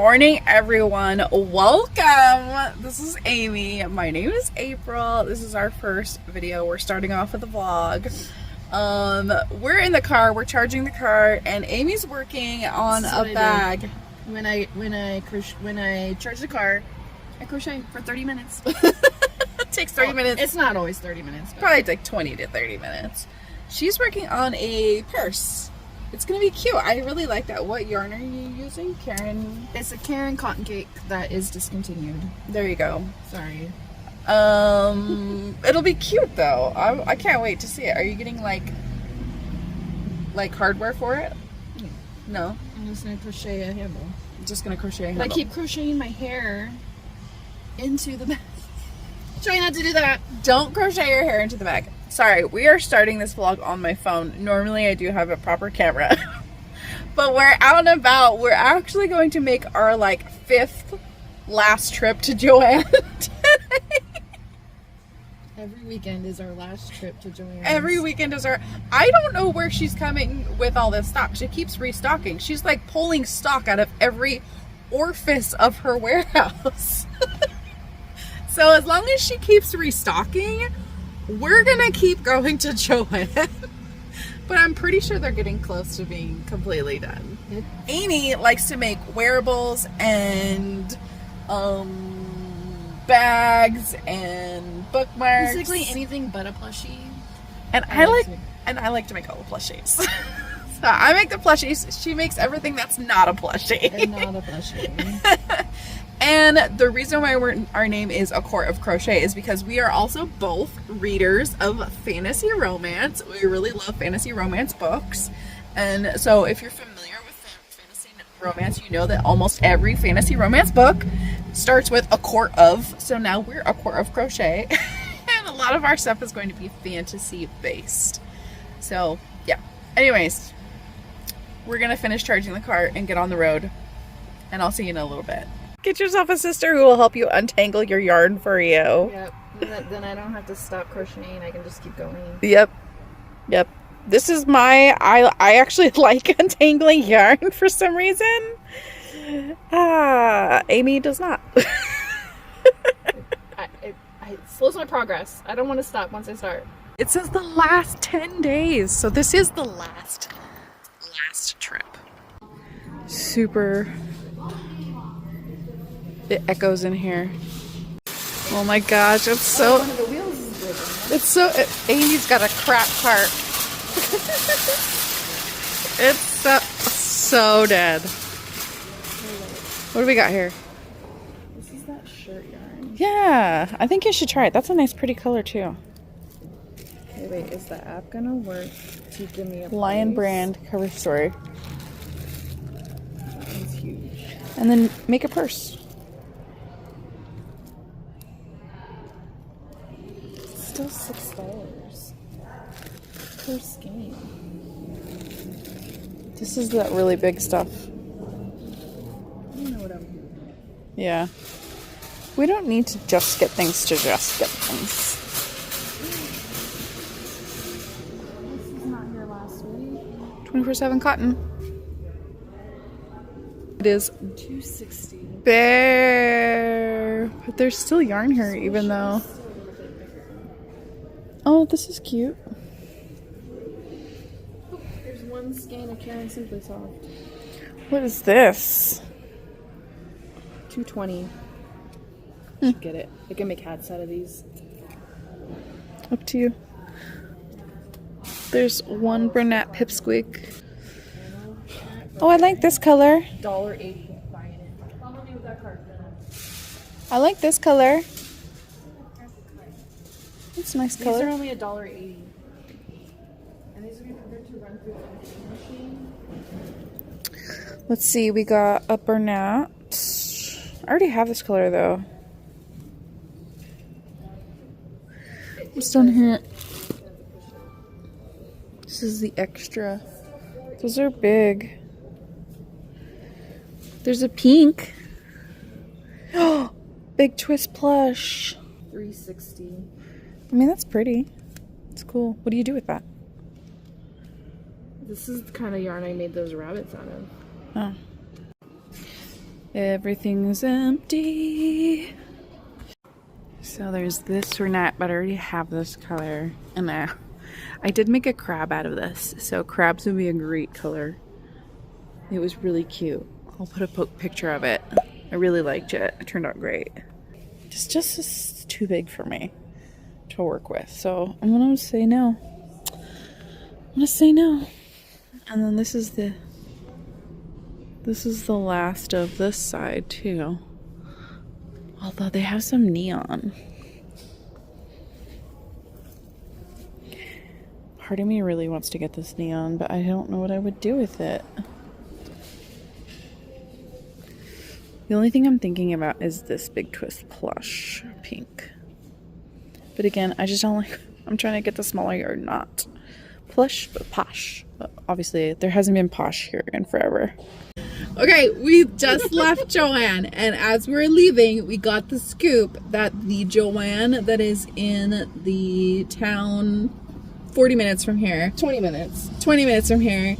morning, everyone. Welcome. This is Amy. My name is April. This is our first video. We're starting off with a vlog. We're in the car. We're charging the car, and Amy's working on a bag. When I charge the car, I crochet for 30 minutes. It takes 30 minutes. It's not always 30 minutes. But Probably like 20 to 30 minutes. She's working on a purse. It's gonna be cute. I really like that. What yarn are you using, Karen? it's a Karen cotton cake that is discontinued. There you go. Sorry. It'll be cute though. I can't wait to see it. Are you getting like hardware for it? No. I'm just gonna crochet a handle. I'm just gonna crochet a But handle. I keep crocheting my hair into the bag. Try not to do that. Don't crochet your hair into the bag. Sorry, we are starting this vlog on my phone. Normally I do have a proper camera. But we're out and about. We're actually going to make our like 5th last trip to Joann today. Every weekend is our last trip to Joann. Every weekend is our... I don't know where she's coming with all this stock. She keeps restocking. She's like pulling stock out of every orifice of her warehouse. So as long as she keeps restocking, we're gonna keep going to Joann. But I'm pretty sure they're getting close to being completely done. Amy likes to make wearables and bags and bookmarks. Basically anything but a plushie. And I like to make all the plushies. So I make the plushies. She makes everything that's not a plushie. And not a plushie. And the reason why our name is A Court of Crochet is because we are also both readers of fantasy romance. We really love fantasy romance books. And so if you're familiar with fantasy romance, you know that almost every fantasy romance book starts with A Court of. So now we're A Court of Crochet. And a lot of our stuff is going to be fantasy based. So yeah. Anyways, we're going to finish charging the car and get on the road. And I'll see you in a little bit. Get yourself a sister who will help you untangle your yarn for you. Yep. Then I don't have to stop crocheting. I can just keep going. Yep. This is I actually like untangling yarn for some reason. Amy does not. It slows my progress. I don't want to stop once I start. It says the last 10 days. So this is the last trip. Super. It echoes in here. Oh my gosh, it's so... One of the wheels is broken. It's so... Amy's got a crap cart. It's so dead. What do we got here? This is that shirt yarn. Yeah, I think you should try it. That's a nice pretty color too. Okay, wait, is the app gonna work to give me a Lion price? brand cover story. That one's huge. And then make a purse. Still $6 per skein. This is that really big stuff. I don't know what I'm doing. Yeah. We don't need to just get things to just get things. This is not here last week. 24/7 cotton. It is $260. bare. But there's still yarn here even though. Oh, this is cute. There's one skein of Karen Simply Soft. What is this? $220. Should get it. I can make hats out of these. Up to you. There's one brunette pipsqueak. Oh, I like this color. $1.80. Buying it. Follow me with that card. I like this color. It's a nice These color. are only $1.80. And these are good to run through the machine. Let's see, we got a brunette. I already have this color though. What's down here? This is the extra. Those are big. There's a pink. Oh, big twist plush. $360. I mean, that's pretty. It's cool. What do you do with that? This is the kind of yarn I made those rabbits out of. Oh. Everything's empty. So there's this Renette, but I already have this color. And I did make a crab out of this. So crabs would be a great color. It was really cute. I'll put a picture of it. I really liked it. It turned out great. It's just too big for me to work with. So I'm gonna say no. I'm gonna say no. And then this is the last of this side too. Although they have some neon. Part of me really wants to get this neon, but I don't know what I would do with it. The only thing I'm thinking about is this Big Twist plush pink. But again, I just don't like, I'm trying to get the smaller yard, not plush, but posh. But obviously, there hasn't been posh here in forever. Okay, we just left Joann, and as we're leaving, we got the scoop that the Joann that is in the town 40 minutes from here, 20 minutes. 20 minutes from here,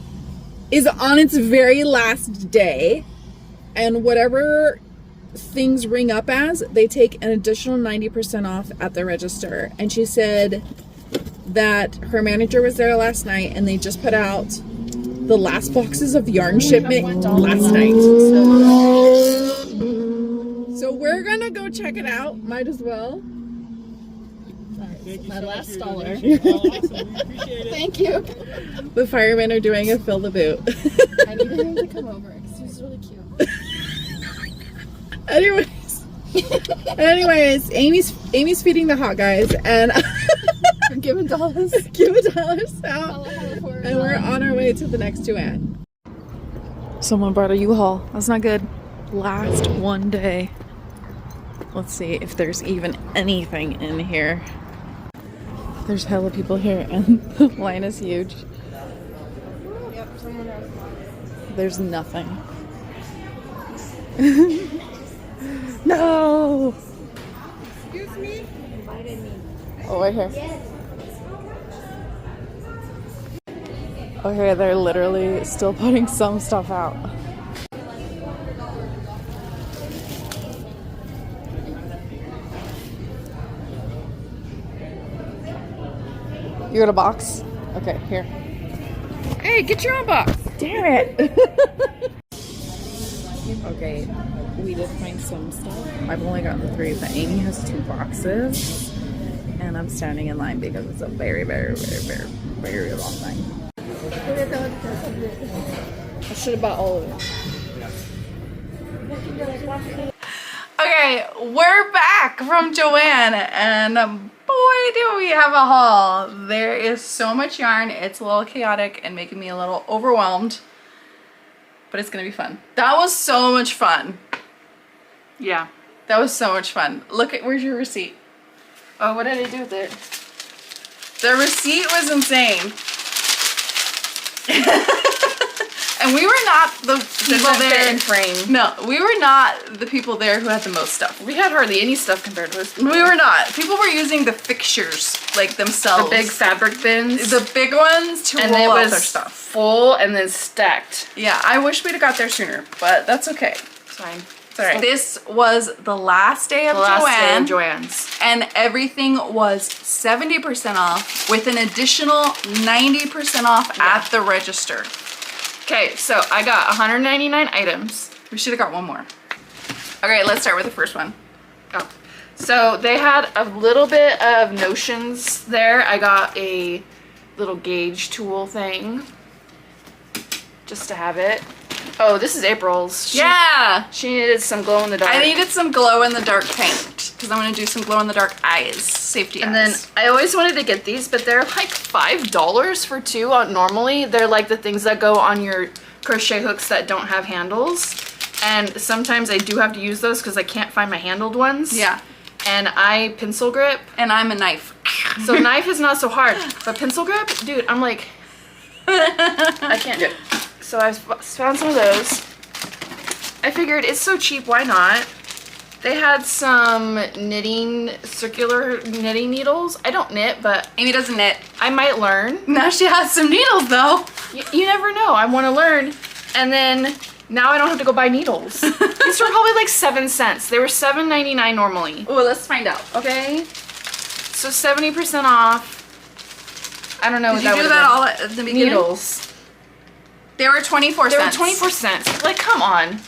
is on its very last day. And whatever things ring up as, they take an additional 90% off at the register. And she said that her manager was there last night and they just put out the last boxes of yarn shipment last night. So we're gonna go check it out. Might as well. My last dollar. Awesome. We appreciate it. Thank you. The firemen are doing a fill the boot. I needed him to come over because he was really cute. Anyways, Amy's feeding the hot guys, and I'm giving dollars. giving dollars out, and we're on our way to the next Joann. Someone brought a U-Haul. That's not good. Last one day. Let's see if there's even anything in here. There's hella people here, and the line is huge. Yep, someone else. There's nothing. No! Excuse me? Oh, right here. Okay, they're literally still putting some stuff out. You got a box? Okay, here. Hey, get your own box! Damn it! Okay, we did find some stuff. I've only gotten 3, but Amy has 2 boxes. And I'm standing in line because it's a very, very, very, very, very long line. I should have bought all of it. Okay, we're back from Joann, and boy do we have a haul. There is so much yarn. It's a little chaotic and making me a little overwhelmed, but it's gonna be fun. That was so much fun. Yeah, that was so much fun. Look at, where's your receipt? Oh, what did I do with it? The receipt was insane. And we were not the people there in frame. No, we were not the people there who had the most stuff. We had hardly any stuff compared to us. We were not. People were using the fixtures like themselves. The big fabric bins. The big ones to roll out their stuff. Full and then stacked. Yeah, I wish we'd have got there sooner, but that's okay. It's fine. It's all right. This was the last day of Joann's. And everything was 70% off with an additional 90% off at the register. Okay, so I got 199 items. We should have got one more. Okay, let's start with the first one. Oh. So they had a little bit of notions there. I got a little gauge tool thing just to have it. Oh, this is April's. She needed some glow in the dark. I needed some glow in the dark paint because I'm going to do some glow in the dark eyes, safety eyes. And then I always wanted to get these, but they're like $5 for 2 normally. They're like the things that go on your crochet hooks that don't have handles. And sometimes I do have to use those because I can't find my handled ones. Yeah. And I pencil grip. And I'm a knife. So knife is not so hard, but pencil grip, dude, I'm like, I can't do it. So I found some of those. I figured it's so cheap, why not? They had some knitting, circular knitting needles. I don't knit, but Amy doesn't knit. I might learn. Now she has some needles though. You never know, I want to learn. And then Now I don't have to go buy needles. These were probably like 7 cents. They were $7.99 normally. Oh, let's find out. Okay. So 70% off. I don't know what Did you do that all at the beginning? Needles. They were 24 They were cents. 24 cents. Like, come on.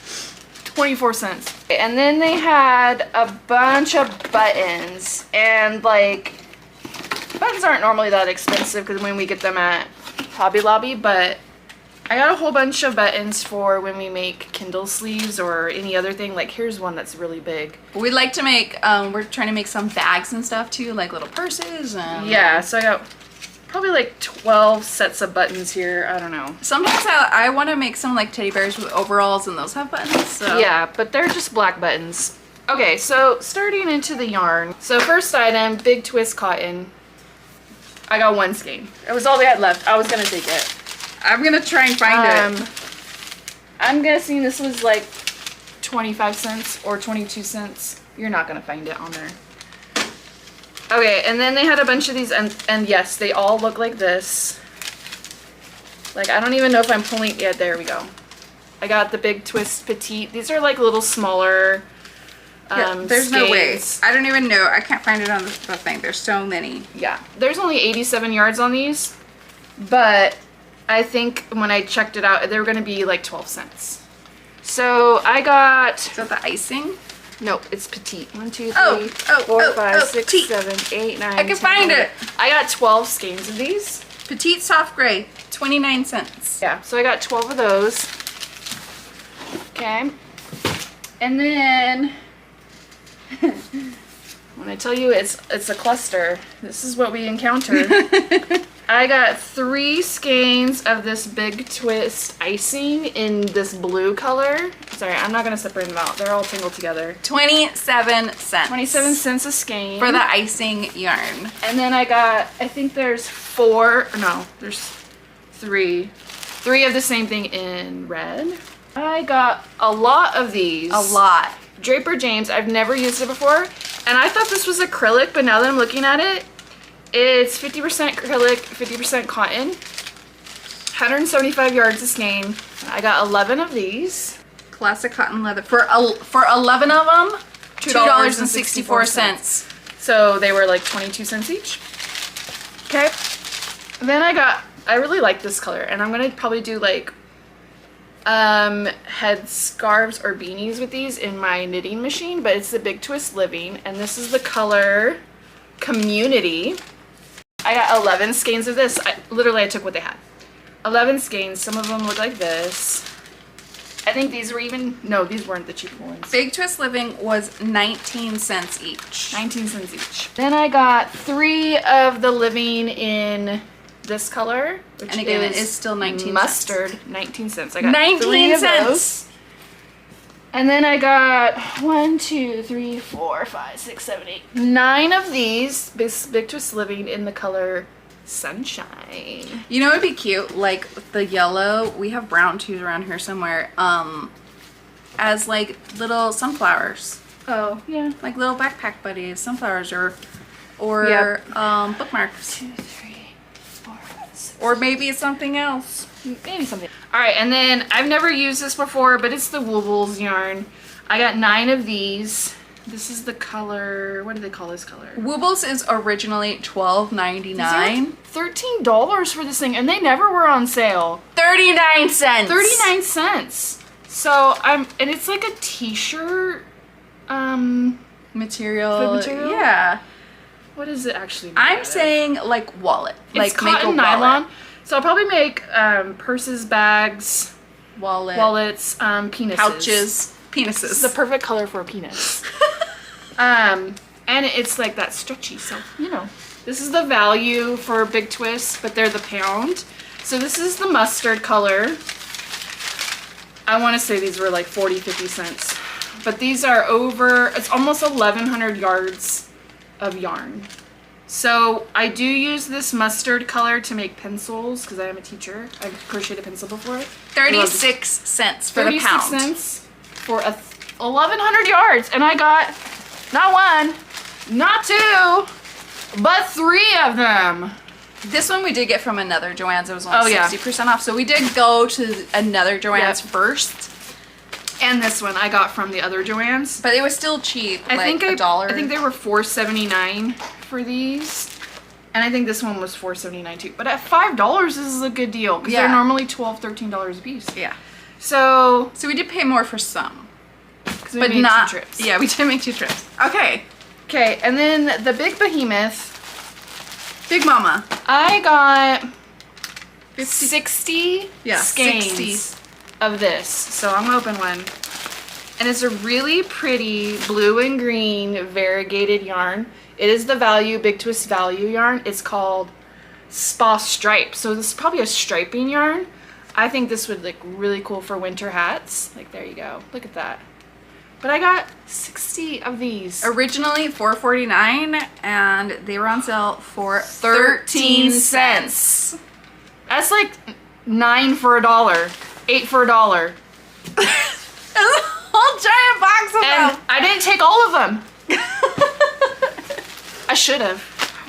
24 cents. And then they had a bunch of buttons. And, like, buttons aren't normally that expensive because when we get them at Hobby Lobby, but I got a whole bunch of buttons for when we make Kindle sleeves or any other thing. Like, here's one that's really big. We'd like to make, we're trying to make some bags and stuff too, like little purses. And Yeah, so I got probably like 12 sets of buttons here. I don't know. sometimes I want to make some like teddy bears with overalls and those have buttons. So. Yeah, but they're just black buttons. Okay, so starting into the yarn. So first item, big twist cotton. I got 1 skein. It was all they had left. I was gonna take it. I'm gonna try and find it. I'm guessing this was like 25 cents or 22 cents. You're not gonna find it on there. Okay, and then they had a bunch of these, and yes, they all look like this. Like, I don't even know if I'm pulling, yeah, there we go. I got the big twist petite. These are like little smaller there's no way. skeins. I don't even know. I can't find it on the thing. There's so many. Yeah, there's only 87 yards on these, but I think when I checked it out, they were gonna be like 12 cents. So I got, Is that the icing? nope, it's petite. 1, 2, 3, Oh, 4, 5, 6, petite. 7, 8, 9, I can 10, find 11. it. I got 12 skeins of these. Petite soft gray, 29 cents. Yeah, so I got 12 of those. Okay. And then when I tell you it's a cluster, this is what we encountered. I got 3 skeins of this big twist icing in this blue color. Sorry, I'm not gonna separate them out. They're all tangled together. 27 cents. 27 cents a skein. For the icing yarn. And then I got, I think there's 4, no, there's 3. 3 of the same thing in red. I got a lot of these. A lot. Draper James, I've never used it before. And I thought this was acrylic, but now that I'm looking at it, it's 50% acrylic, 50% cotton. 175 yards a skein. I got 11 of these. Classic cotton leather. For 11 of them, $2.64. So they were like 22 cents each. Okay. Then I really like this color, and I'm gonna probably do like head scarves or beanies with these in my knitting machine, but it's the Big Twist Living, and this is the color Community. I got 11 skeins of this. I took what they had. 11 skeins. Some of them look like this. I think these were even, no, these weren't the cheap ones. Big Twist Living was 19 cents each. 19 cents each. Then I got 3 of the Living in this color, which And again, it is still 19 mustard, cents. 19 cents. I got 19 3 of cents. those. And then I got 1, 2, 3, 4, 5, 6, 7, 8, 9 of these Big Twist Living in the color Sunshine. You know what would be cute? Like the yellow, we have brown too around here somewhere, as like little sunflowers. Oh, yeah. Like little backpack buddies, sunflowers, or Yep. bookmarks. 2, 3, 4, 5, 6. Or maybe it's something else. Maybe something. All right, and then I've never used this before, but it's the Woobles yarn. I got 9 of these. This is the color, what do they call this color? Woobles is originally $12.99. $13 for this thing, and they never were on sale. 39 cents. 39 cents. So and it's like a t-shirt, Material. Food material? Yeah. what is it actually made I'm out of? saying like wallet. It's Like make a cotton wallet. nylon. So I'll probably make purses, bags, Wallet. wallets, penises. Pouches. Penises. This is the perfect color for a penis. And it's like that stretchy, so you know. This is the value for Big Twist, but they're the pound. So this is the mustard color. I want to say these were like 40, 50 cents. But these are it's almost 1,100 yards of yarn. So I do use this mustard color to make pencils because I am a teacher. I've crocheted a pencil before. 36 cents for the 36 pound. cents for 1,100 yards. And I got not 1, not 2, but 3 of them. This one we did get from another Joann's. It was only Oh, yeah. 60% off. So we did go to another Joann's Yep. first. And this one I got from the other Joann's. But it was still cheap. I think $1. I think they were $4.79 for these. And I think this one was $4.79 too. But at $5, this is a good deal. Because they're normally $12, $13 a piece. Yeah. So we did pay more for some. we made not 2 trips. Yeah, we did make 2 trips. Okay. Okay, and then the big behemoth. Big Mama. I got 60 skeins 60. of this. So I'm gonna open one. And it's a really pretty blue and green variegated yarn. It is the Big Twist Value yarn. It's called Spa Stripe. So this is probably a striping yarn. I think this would look really cool for winter hats. Like, there you go. Look at that. But I got 60 of these. Originally $4.49 and they were on sale for 13 cents. That's like 9 for $1, 8 for $1. A whole giant box of And them. I didn't take all of them. I should have.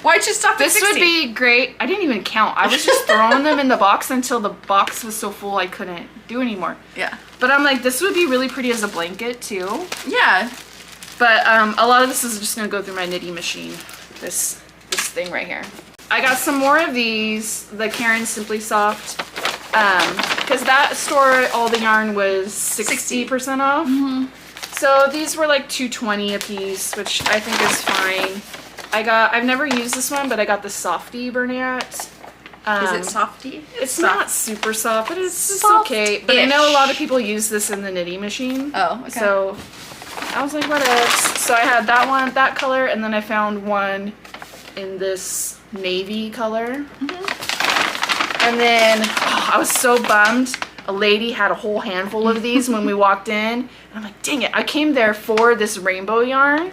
Why'd you stop at This 60? would be great. I didn't even count. I was just throwing them in the box until the box was so full I couldn't do anymore. Yeah. But I'm like, this would be really pretty as a blanket too. Yeah. But a lot of this is just gonna go through my knitting machine. This thing right here. I got some more of these, the Karen Simply Soft, because that store all the yarn was 60% off. Mm-hmm. So these were like $2.20 a piece, which I think is fine. I've never used this one, but I got the Softy Bernat. Is it softy? It's not super soft, but it's Soft-ish. okay. But I know a lot of people use this in the knitting machine. Oh, okay. So I was like, what else? So I had that one, that color, and then I found one in this navy color. Mm-hmm. And then I was so bummed. A lady had a whole handful of these when we walked in. And I'm like, dang it. I came there for this rainbow yarn,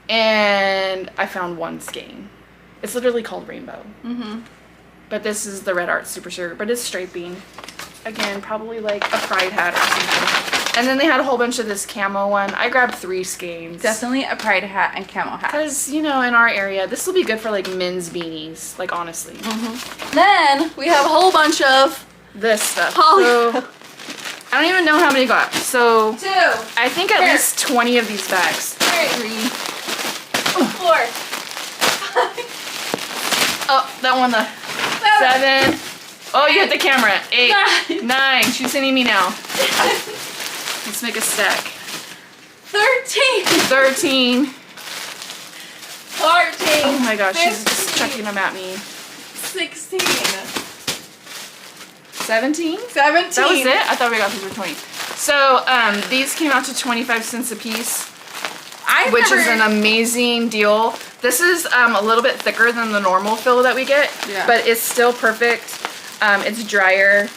and I found one skein. It's literally called Rainbow. Mm-hmm. But this is the Red Art Super Sugar, but it's striping. Again, probably like a pride hat or something. And then they had a whole bunch of this camo one. I grabbed 3 skeins. Definitely a pride hat and camo hat. Because, you know, in our area, this will be good for like men's beanies, like honestly. Mm-hmm. Then we have a whole bunch of This stuff. Holly. So, I don't even know how many got. So 2, I think at Here. least 20 of these bags. 3, 4. Oh, that one, the 7. Oh, you hit the camera. 8, 9. She's hitting me now. Let's make a stack. 13. 13. 14. Oh my gosh, she's 15, just chucking them at me. 16. 17? 17. That was it? I thought we got these for 20. So, these came out to 25 cents a piece, which is an amazing deal. This is a little bit thicker than the normal fill that we get, but it's still perfect. It's drier,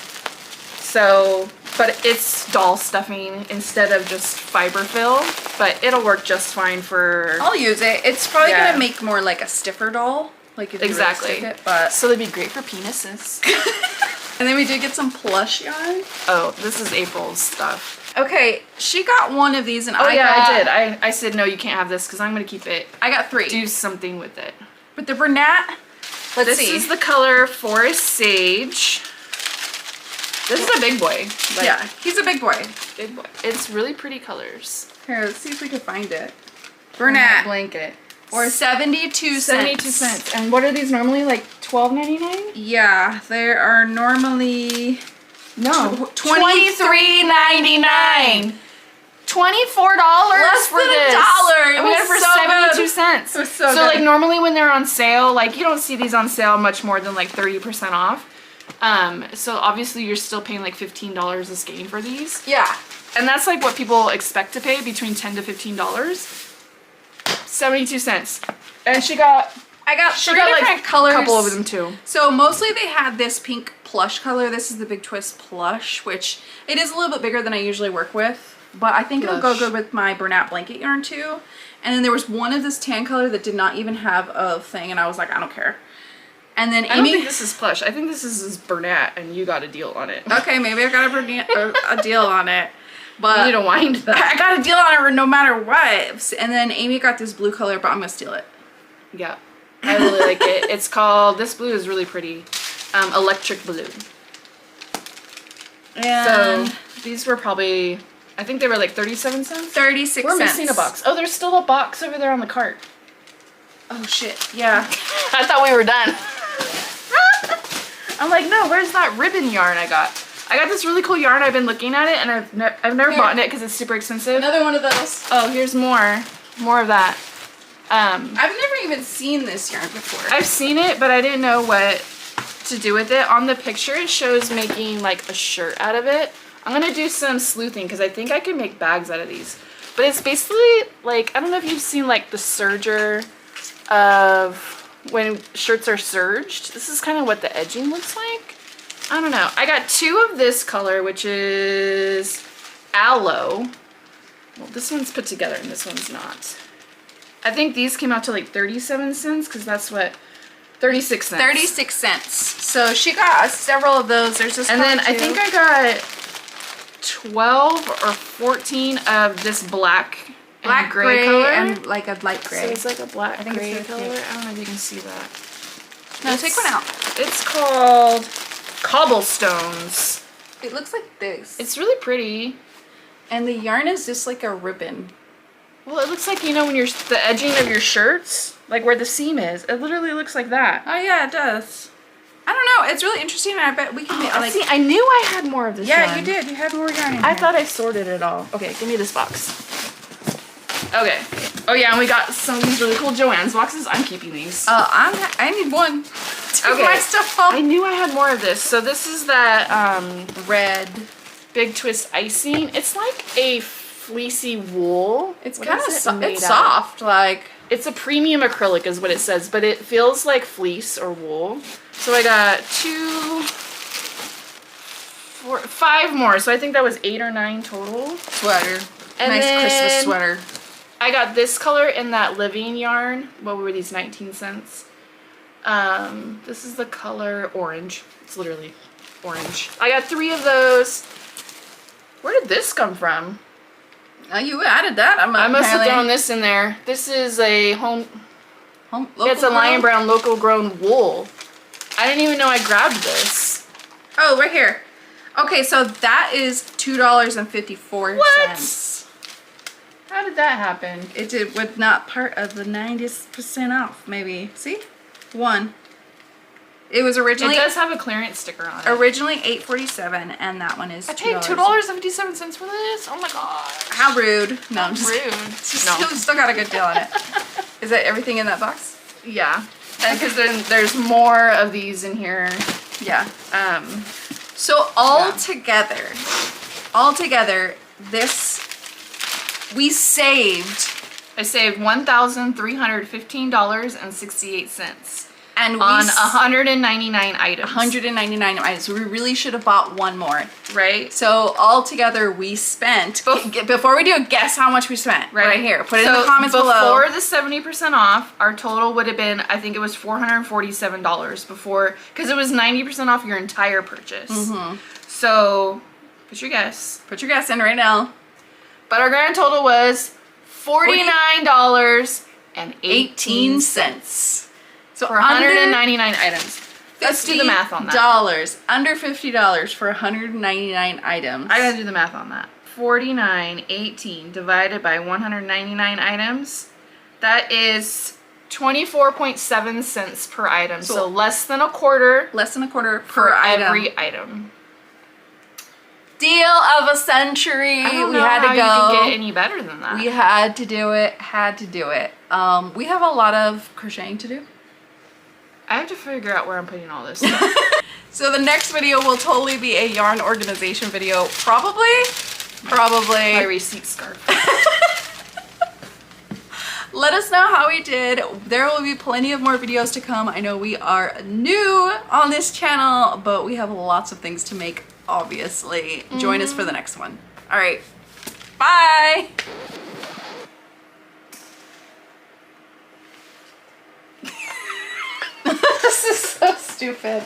so, but it's doll stuffing instead of just fiber fill, but it'll work just fine for... I'll use it. It's probably gonna make more like a stiffer doll. Like if you really stick it, but... So they'd be great for penises. And then we did get some plush yarn. Oh, this is April's stuff. Okay, she got one of these and I did. I said, no, you can't have this because I'm going to keep it. I got 3. Do something with it. With the Bernat, let's see. This is the color Forest Sage. This is a big boy. Like, yeah, he's a big boy. Big boy. It's really pretty colors. Here, let's see if we can find it. Bernat. Blanket. Or 72 cents. 72 cents. And what are these normally, like $12.99? Yeah, they are normally... No. $23.99. $24 Less for than this. $1. And we got it for so 72 good. cents. It was so good. Like normally when they're on sale, like you don't see these on sale much more than like 30% off. So obviously you're still paying like $15 a skein for these. Yeah. And that's like what people expect to pay, between $10 to $15. 72 cents. And I got 3 different colors. A couple of them too. So mostly they had this pink plush color. This is the Big Twist plush, which it is a little bit bigger than I usually work with, but I think it'll go good with my Bernat blanket yarn too. And then there was one of this tan color that did not even have a thing, and I was like, I don't care. And then Amy, I don't think this is plush. I think this is Bernat, and you got a deal on it. Okay, maybe I got a deal on it. But you need to wind that. I got a deal on it no matter what. And then Amy got this blue color, but I'm gonna steal it. Yeah, I really like it. It's called, this blue is really pretty. Electric blue. And so these were probably I think they were like 37 cents. 36 We're cents. missing a box. Oh, there's still a box over there on the cart. Oh shit. Yeah. I thought we were done. I'm like, no, where's that ribbon yarn I got? I got this really cool yarn. I've been looking at it, and I've never bought it because it's super expensive. Another one of those. Oh, here's more. More of that. I've never even seen this yarn before. I've seen it, but I didn't know what to do with it. On the picture, it shows making like a shirt out of it. I'm gonna do some sleuthing because I think I can make bags out of these. But it's basically like, I don't know if you've seen like the serger of when shirts are serged. This is kind of what the edging looks like. I don't know. I got 2 of this color, which is aloe. Well, this one's put together and this one's not. I think these came out to like 37 cents because that's what, 36 cents. 36 cents. So she got several of those. There's this and then too. I think I got 12 or 14 of this black and gray color. and like a light gray. So it's like a black I think gray it's really color. cute. I don't know if you can see that. No, take one out. It's called Cobblestones. It looks like this. It's really pretty. And the yarn is just like a ribbon. Well, it looks like, you know, when you're the edging of your shirts, like where the seam is, it literally looks like that. Oh yeah, it does. I don't know. It's really interesting, and I bet we can make See, I knew I had more of this Yeah, yarn. you did. You had more yarn in I here. thought I sorted it all. Okay, give me this box. Okay. Oh yeah, and we got some of these really cool Joann's boxes. I'm keeping these. I need one. Take Okay. my stuff home. I knew I had more of this. So this is that Red. Big Twist icing. It's like a fleecy wool. It's What kind of is it made it's of? soft, like. It's a premium acrylic is what it says, but it feels like fleece or wool. So I got 5 more. So I think that was 8 or 9 total. Sweater. And nice Christmas then sweater. I got this color in that living yarn. What were these, 19 cents? This is the color orange. It's literally orange. I got 3 of those. Where did this come from? You added that. I must have thrown this in there. This is a it's a lion brown local grown wool. I didn't even know I grabbed this. Oh, right here. Okay, so that is $2.54. What? How did that happen? It did with not part of the 90% off, maybe. See? 1. It was originally It does have a clearance sticker on it. originally $8.47, and that one is I paid $2.57 for this. Oh my gosh. How rude. No, I'm just Rude. still got a good deal on it. Is that everything in that box? Yeah. Because then there's more of these in here. Yeah. So all Yeah. together, this we saved. I saved $1,315.68 And on 199 items. 199 items. We really should have bought one more. Right? So all together we spent, before we do it, guess how much we spent. Right here. Put it in the comments below. Before the 70% off, our total would have been, I think it was $447 before, because it was 90% off your entire purchase. So, put your guess. Put your guess in right now. But our grand total was $49.18. So For 199 items. Let's do the math on that. Under $50 for 199 items. I gotta do the math on that. 49.18 divided by 199 items. That is 24.7 cents per item. So less than a quarter. Less than a quarter per per item. every item. Deal of a century. I don't we know had how to go. you can get any better than that. We had to do it. Had to do it. We have a lot of crocheting to do. I have to figure out where I'm putting all this. So the next video will totally be a yarn organization video. Probably. My receipt scarf. Let us know how we did. There will be plenty of more videos to come. I know we are new on this channel, but we have lots of things to make, obviously. Join us for the next one. All right. Bye. This is so stupid.